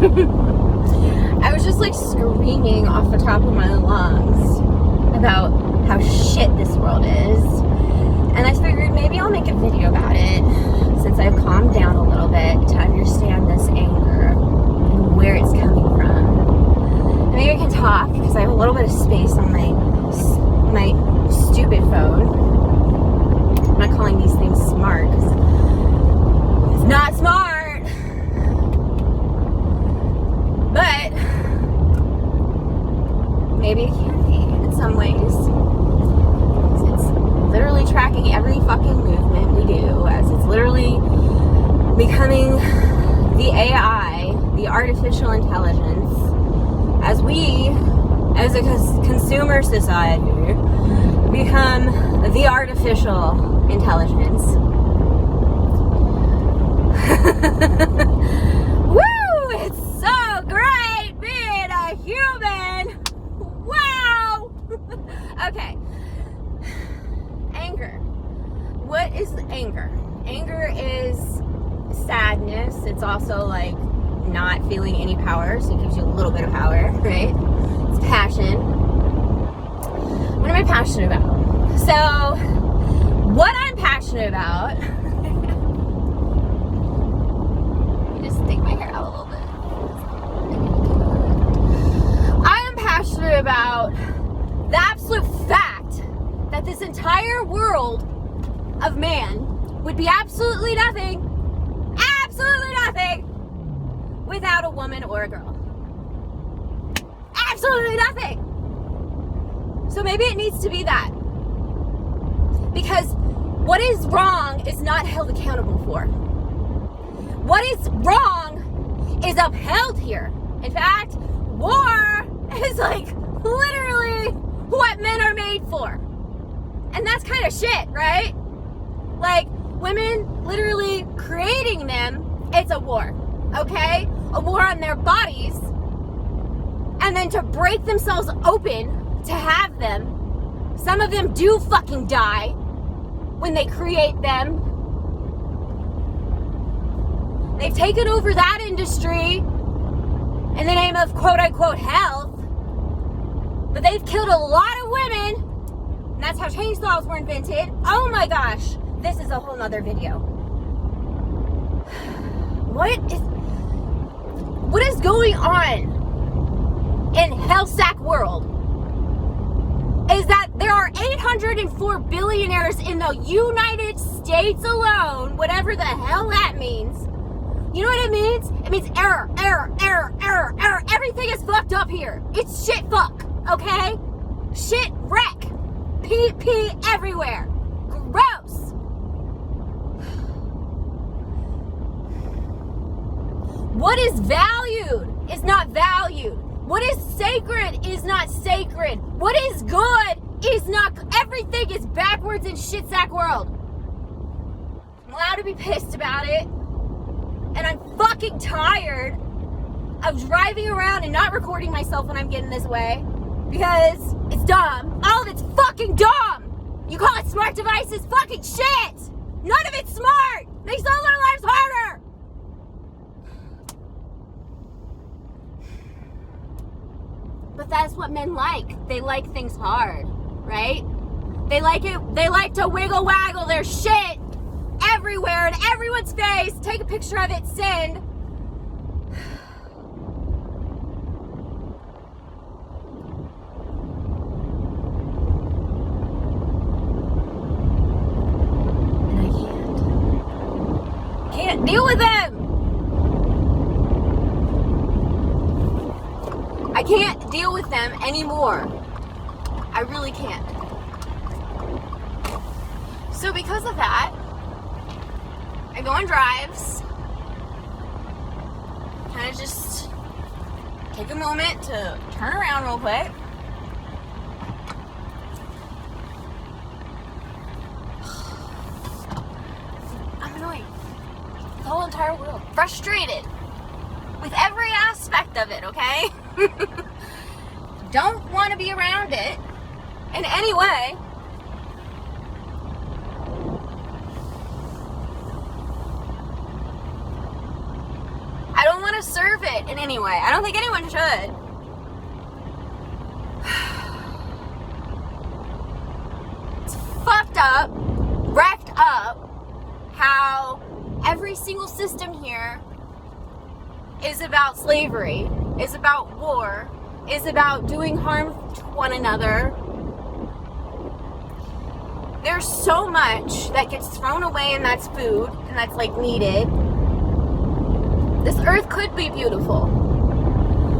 I was just like screaming off the top of my lungs about how shit this world is. And I figured maybe I'll make a video about it since I've calmed down a little bit to understand this anger and where it's coming from. And maybe I can talk because I have a little bit of space on my stupid phone. I'm not calling these things smart because it's not smart. But maybe it can be in some ways. It's literally tracking every fucking movement we do, as it's literally becoming the AI, the artificial intelligence, as we, as a consumer society, become the artificial intelligence. Woo! It's so great being a human! Wow! Okay. Anger. What is anger? Anger is sadness. It's also like not feeling any power, so it gives you a little bit of power, right? It's passion. What am I passionate about? So, what I'm passionate about, let me just take my hair out a little bit. I am passionate about the absolute fact that this entire world of man would be absolutely nothing without a woman or a girl. Absolutely nothing. So maybe it needs to be that. Because what is wrong is not held accountable for. What is wrong is upheld here. In fact, war is like literally what men are made for. And that's kind of shit, right? Like, women literally creating them, it's a war, okay? A war on their bodies. And then to break themselves open to have them. Some of them do fucking die when they create them. They've taken over that industry in the name of quote-unquote health. But they've killed a lot of women. And that's how chainsaws were invented. Oh my gosh. This is a whole nother video. What is going on in Hellsack world is that there are 804 billionaires in the United States alone, whatever the hell that means. You know what it means? It means error. Everything is fucked up here. It's shit fuck, okay? Shit wreck. PP everywhere. Gross. What is valued is not valued. What is sacred is not sacred. What is good is not. Everything is backwards in shit sack world. I'm allowed to be pissed about it. And I'm fucking tired of driving around and not recording myself when I'm getting this way. Because it's dumb. All of it's fucking dumb. You call it smart devices? Fucking shit. None of it's smart. Makes all our lives harder. But that's what men like. They like things hard, right? They like it. They like to wiggle waggle their shit everywhere in everyone's face. Take a picture of it, send. And I can't deal with them. I can't deal with them anymore. I really can't. So because of that, I go on drives. Kind of just take a moment to turn around real quick. I'm annoyed. The whole entire world. Frustrated. With every aspect of it, okay? Don't want to be around it in any way. I don't want to serve it in any way. I don't think anyone should. It's fucked up, wrecked up, how every single system here is about slavery, is about war, is about doing harm to one another. There's so much that gets thrown away, and that's food, and that's like needed. This earth could be beautiful,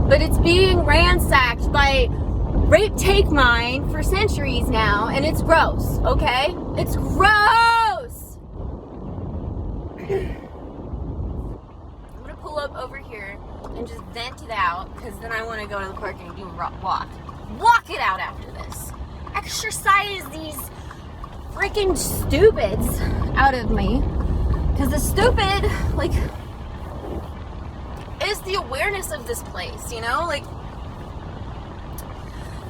but it's being ransacked by rape take mine for centuries now, and it's gross, okay? It's gross! I'm gonna pull up over here and just vent it out, because then I want to go to the park and do a walk. Walk it out after this. Exercise these freaking stupids out of me. Because the stupid, like, is the awareness of this place, you know? Like,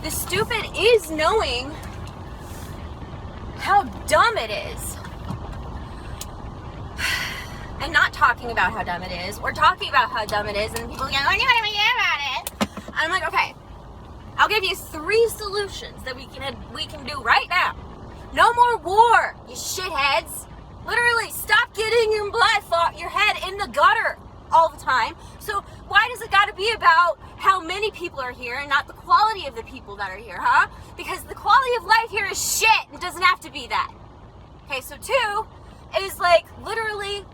the stupid is knowing how dumb it is. And not talking about how dumb it is, or talking about how dumb it is, and people go, oh, you want to hear about it? I'm like, okay, I'll give you 3 solutions that we can do right now. No more war, you shitheads. Literally, stop getting your your head in the gutter all the time. So why does it gotta be about how many people are here and not the quality of the people that are here, huh? Because the quality of life here is shit. It doesn't have to be that. Okay, so 2 is like literally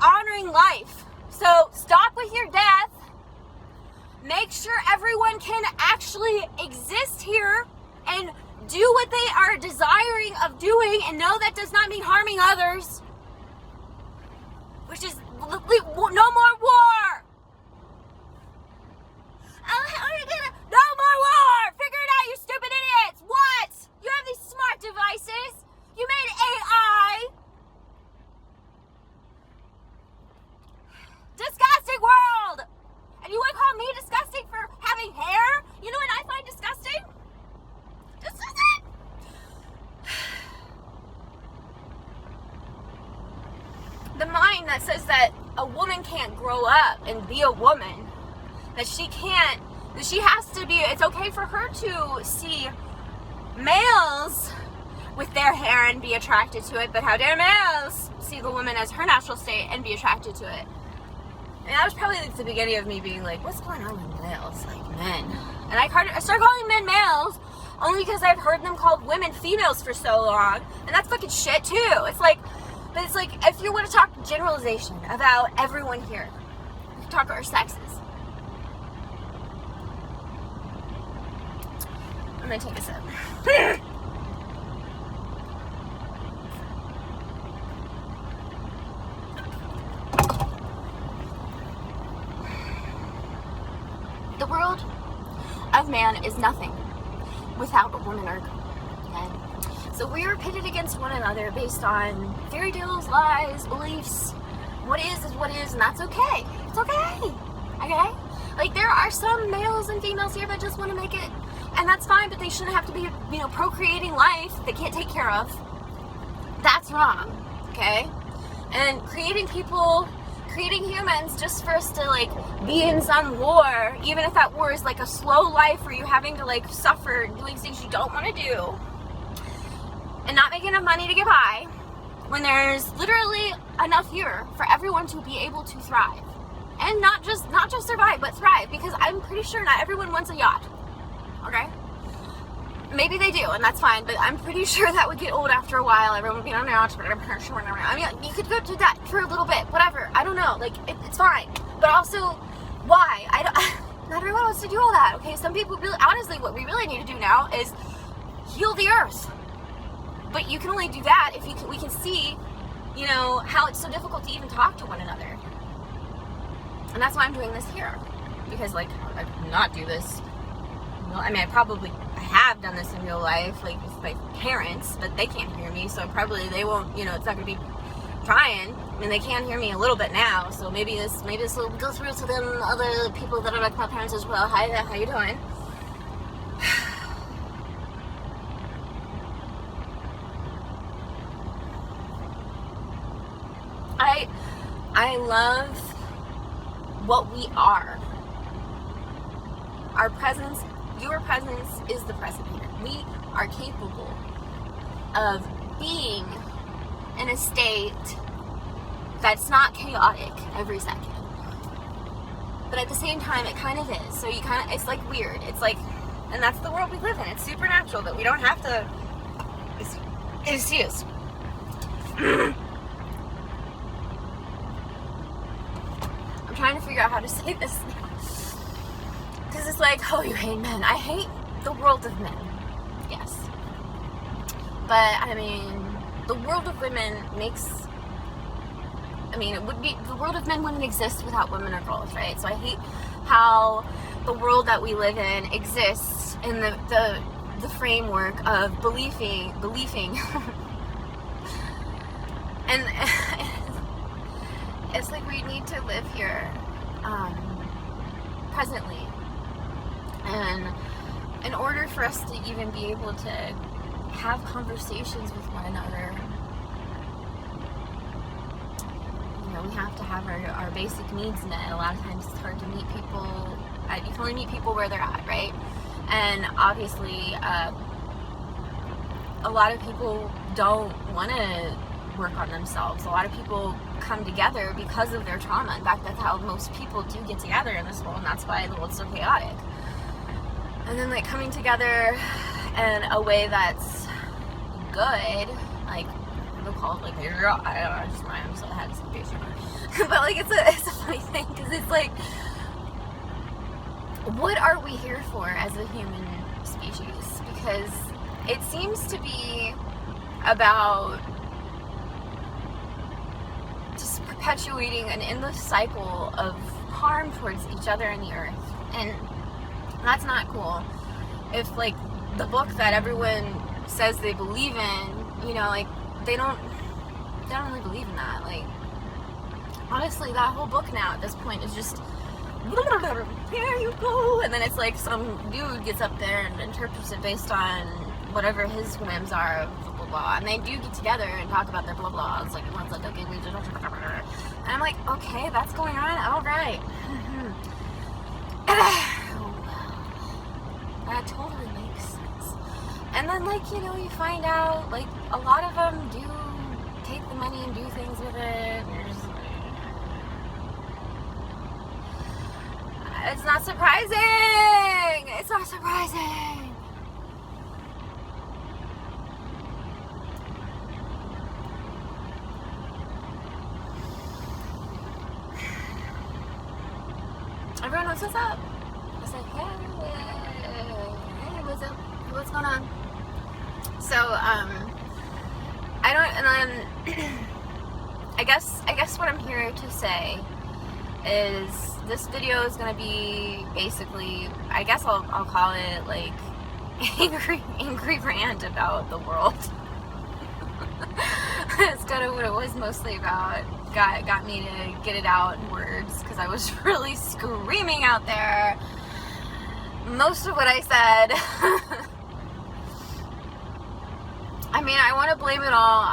honoring life. So stop with your death. Make sure everyone can actually exist here and do what they are desiring of doing, and no, that does not mean harming others. Which is no more war. Oh, how are you gonna? No more war. Figure it out, you stupid idiots. What? You have these smart devices. You made AI. Disgusting world. And you would call me disgusting for having hair? You know what I find disgusting? The mind that says that a woman can't grow up and be a woman, that she has to be, it's okay for her to see males with their hair and be attracted to it, but how dare males see the woman as her natural state and be attracted to it? And that was probably like the beginning of me being like, what's going on with males, like men? And I started calling men males only because I've heard them call women females for so long, and that's fucking shit too. It's like, but it's like, if you want to talk generalization about everyone here, we can talk our sexes. I'm gonna take a sip. The world of man is nothing without a woman or man. So we are pitted against one another based on fairy tales, lies, beliefs. What is what is, and that's okay. It's okay. Okay? Like, there are some males and females here that just want to make it, and that's fine, but they shouldn't have to be, you know, procreating life they can't take care of. That's wrong. Okay? And creating humans just for us to, like, be in some war, even if that war is like a slow life where you're having to, like, suffer doing things you don't want to do and not making enough money to get by, when there's literally enough here for everyone to be able to thrive. And not just survive, but thrive, because I'm pretty sure not everyone wants a yacht. Okay? Maybe they do, and that's fine, but I'm pretty sure that would get old after a while. Everyone would be on yachts, but I'm sure. I mean, you could go do that for a little bit, whatever. I don't know. Like, it's fine. But also, why? Not everyone wants to do all that, okay? Some people really, honestly, what we really need to do now is heal the earth. But you can only do that if we can see, you know, how it's so difficult to even talk to one another. And that's why I'm doing this here. Because, like, I could not do this. Well, I mean, I have done this in real life, like, with my parents, but they can't hear me, so probably they won't, you know, it's not going to be trying. I mean, they can hear me a little bit now, so maybe this will go through to them other people that are like my parents as well. Hi, how you doing? I love what we are. Our presence, your presence is the present here. We are capable of being in a state that's not chaotic every second. But at the same time, it kind of is. So it's like weird. It's like, and that's the world we live in. It's supernatural that we don't have to, excuse. I'm trying to figure out how to say this. Because it's like, oh, you hate men. I hate the world of men. Yes. But, I mean, the world of women it would be, the world of men wouldn't exist without women or girls, right? So I hate how the world that we live in exists in the framework of believing. And it's like we need to live here presently. And in order for us to even be able to have conversations with one another, we have to have our basic needs met. A lot of times it's hard to meet people. You can only meet people where they're at, right? And obviously, a lot of people don't want to work on themselves. A lot of people come together because of their trauma. In fact, that's how most people do get together in this world, and that's why the world's so chaotic. And then, like, coming together in a way that's good, like, we'll call it, like, I don't know, I just rhymed, so I had some basic. But, like, it's a funny thing, because it's like, what are we here for as a human species? Because it seems to be about just perpetuating an endless cycle of harm towards each other and the earth. And that's not cool. If, like, the book that everyone says they believe in, like, they don't really believe in that. Like, honestly, that whole book now at this point is just, here you go, and then it's like some dude gets up there and interprets it based on whatever his whims are, blah blah blah, and they do get together and talk about their blah blah. It's like, one's like, okay, we just, and I'm like, okay, that's going on, all right. That totally makes sense. And then, like, you find out, like, a lot of them do take the money and do things with it. It's not surprising! It's not surprising! Everyone knows what's up. It's like, hey, what's up? What's going on? So, I guess what I'm here to say is this video is going to be basically, I guess I'll call it, like, angry rant about the world. It's kind of what it was mostly about. Got me to get it out in words, because I was really screaming out there most of what I said. I mean, I want to blame it all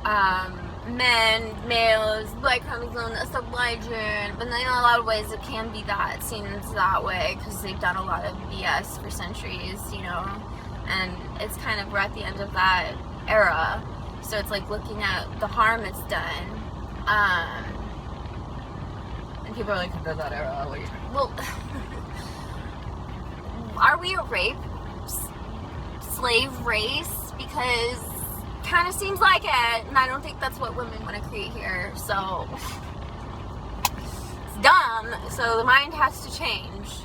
on men, males, black chromosome, subligent, but in a lot of ways it can be that. It seems that way because they've done a lot of BS for centuries, and it's kind of, we're at the end of that era, so it's like looking at the harm it's done, and people are like, under that era, what are you talking about? Well, are we a slave race? Because kind of seems like it, and I don't think that's what women want to create here, so it's dumb. So the mind has to change,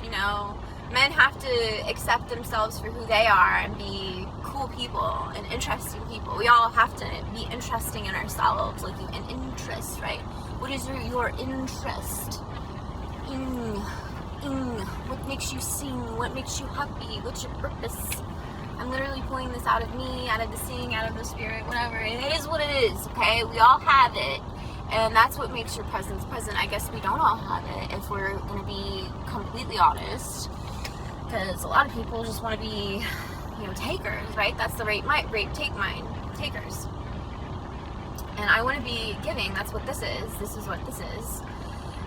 men have to accept themselves for who they are and be cool people and interesting people. We all have to be interesting in ourselves, like an interest, right? What is your interest? What makes you sing? What makes you happy? What's your purpose? I'm literally pulling this out of me, out of the seeing, out of the spirit, whatever. It is what it is, okay? We all have it. And that's what makes your presence present. I guess we don't all have it, if we're going to be completely honest. Because a lot of people just want to be, takers, right? That's the rape, take mine, takers. And I want to be giving. That's what this is. This is what this is.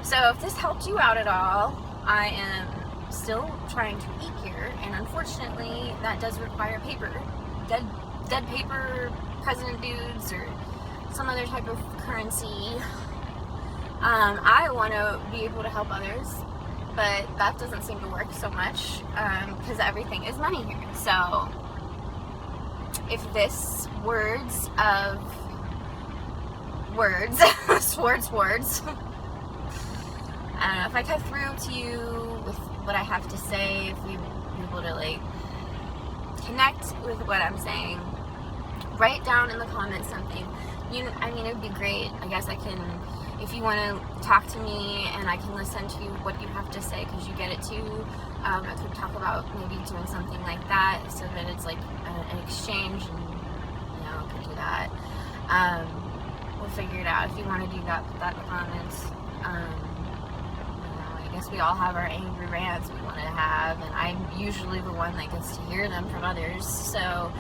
So if this helped you out at all, I am still trying to eat here, and unfortunately that does require paper. Dead paper, president dudes, or some other type of currency. I want to be able to help others, but that doesn't seem to work so much because everything is money here. So if this words, I don't know, if I cut through to you with what I have to say, if we were able to like connect with what I'm saying, write down in the comments something. I mean, it would be great. I guess I can, if you want to talk to me and I can listen to what you have to say because you get it too. I could talk about maybe doing something like that so that it's like an exchange, and could do that. We'll figure it out. If you want to do that, put that in the comments. I guess we all have our angry rants we want to have, and I'm usually the one that gets to hear them from others. So,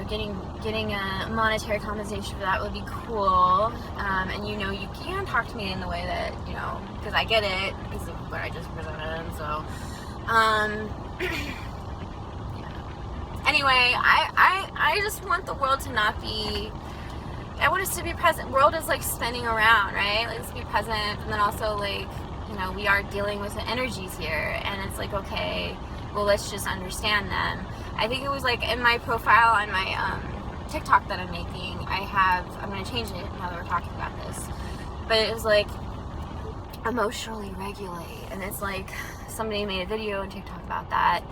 getting a monetary compensation for that would be cool. And you can talk to me in the way that because I get it because of what I just presented. So, yeah. Anyway, I just want the world to not be. I want us to be present. World is like spinning around, right? Like, let's be present, and then also like. We are dealing with the energies here, and it's like, okay, well, let's just understand them. I think it was like in my profile on my TikTok that I'm making, I'm going to change it now that we're talking about this, but it was like emotionally regulate, and it's like somebody made a video on TikTok about that,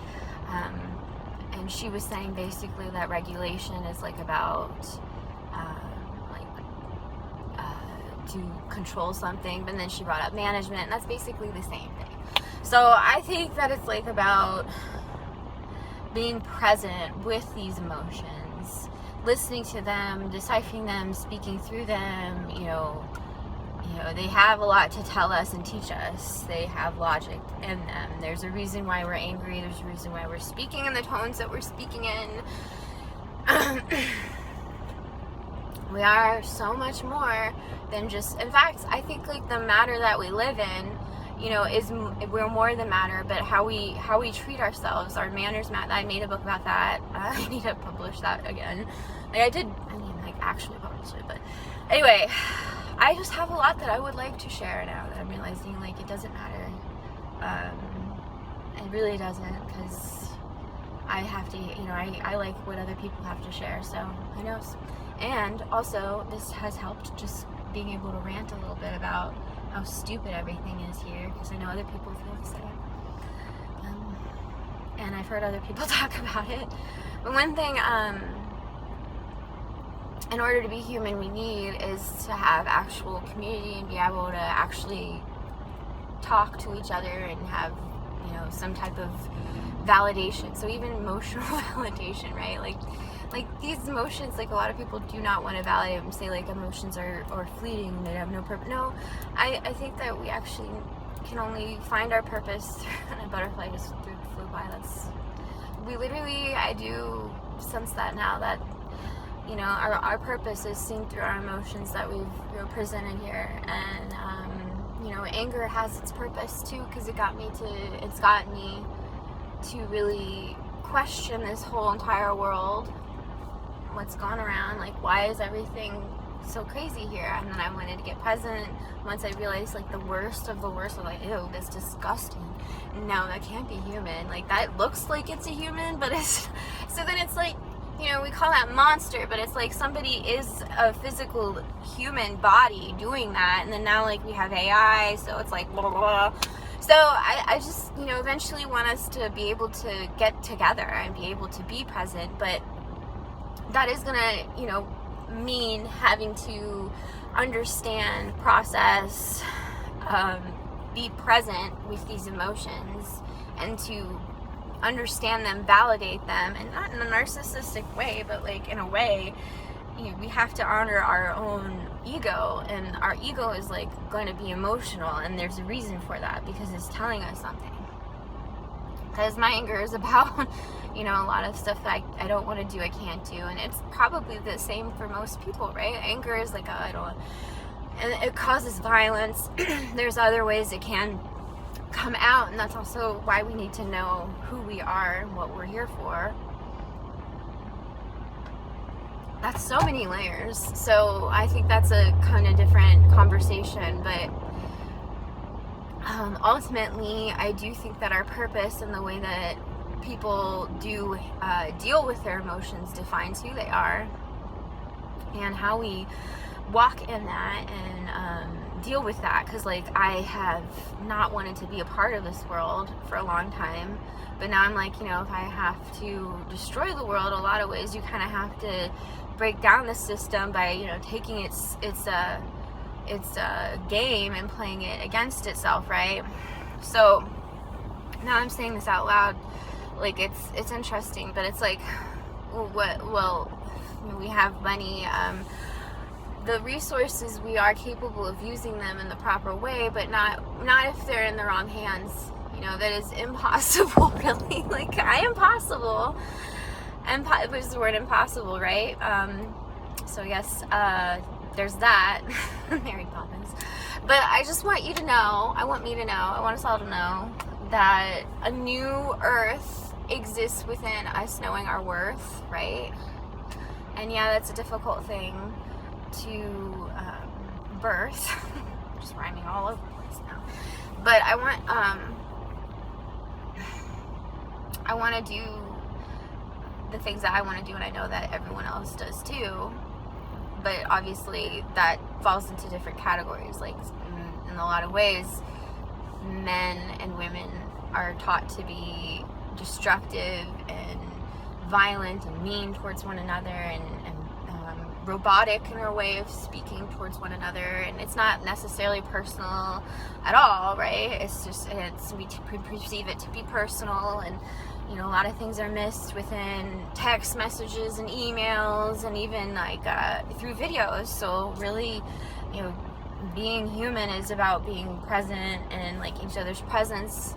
and she was saying basically that regulation is like about to control something, but then she brought up management, and that's basically the same thing. So I think that it's like about being present with these emotions, listening to them, deciphering them, speaking through them. They have a lot to tell us and teach us. They have logic in them. There's a reason why we're angry. There's a reason why we're speaking in the tones that we're speaking in. We are so much more than just, in fact, I think like the matter that we live in, we're more than matter, but how we treat ourselves, our manners matter. I made a book about that. I need to publish that again. Actually publish it, but anyway, I just have a lot that I would like to share now that I'm realizing like it doesn't matter. It really doesn't, because I have to, I like what other people have to share, so who knows. And also, this has helped just being able to rant a little bit about how stupid everything is here, because I know other people feel the same. And I've heard other people talk about it. But one thing, in order to be human, we need is to have actual community and be able to actually talk to each other and have, some type of validation. So even emotional validation, right? Like these emotions, like a lot of people do not want to validate them, say like emotions are fleeting, they have no purpose. No, I think that we actually can only find our purpose and a butterfly just flew by. I do sense that now, that our purpose is seen through our emotions that we've presented here. And anger has its purpose too, because it's gotten me to really question this whole entire world, what's gone around, like why is everything so crazy here? And then I wanted to get present once I realized like the worst of the worst, like, ew, that's disgusting. No, that can't be human. Like that looks like it's a human, but it's, so then it's like, we call that monster, but it's like somebody is a physical human body doing that, and then now like we have AI, so it's like blah, blah, blah. So I just, eventually want us to be able to get together and be able to be present, but that is gonna, mean having to understand, process, be present with these emotions, and to understand them, validate them, and not in a narcissistic way, but like in a way, we have to honor our own ego, and our ego is like going to be emotional, and there's a reason for that, because it's telling us something. Because my anger is about a lot of stuff that I don't want to do, I can't do, and it's probably the same for most people, right? Anger is like, and it causes violence. There's other ways it can come out, and that's also why we need to know who we are and what we're here for. That's so many layers. So I think that's a kind of different conversation, but ultimately I do think that our purpose and the way that people do deal with their emotions defines who they are, and how we walk in that and deal with that. Because like, I have not wanted to be a part of this world for a long time, but now I'm like, you know, if I have to destroy the world, a lot of ways you kind of have to break down the system by, you know, taking its game and playing it against itself, right? So now I'm saying this out loud, like it's interesting, but it's like, well, we have money, the resources, we are capable of using them in the proper way, but not if they're in the wrong hands. You know, that is impossible, really. Like, I am possible. Which is the word impossible, right? So yes, there's that. Mary Poppins. But I just want you to know, I want us all to know that a new earth exists within us knowing our worth, right? And yeah, that's a difficult thing to birth. Just rhyming all over the place now. But I want to do the things that I want to do, and I know that everyone else does too. But obviously that falls into different categories. Like, in a lot of ways, men and women are taught to be destructive and violent and mean towards one another, and robotic in our way of speaking towards one another. And it's not necessarily personal at all, right? It's just, we perceive it to be personal, and you know, a lot of things are missed within text messages and emails, and even like through videos. So really, you know, being human is about being present and like each other's presence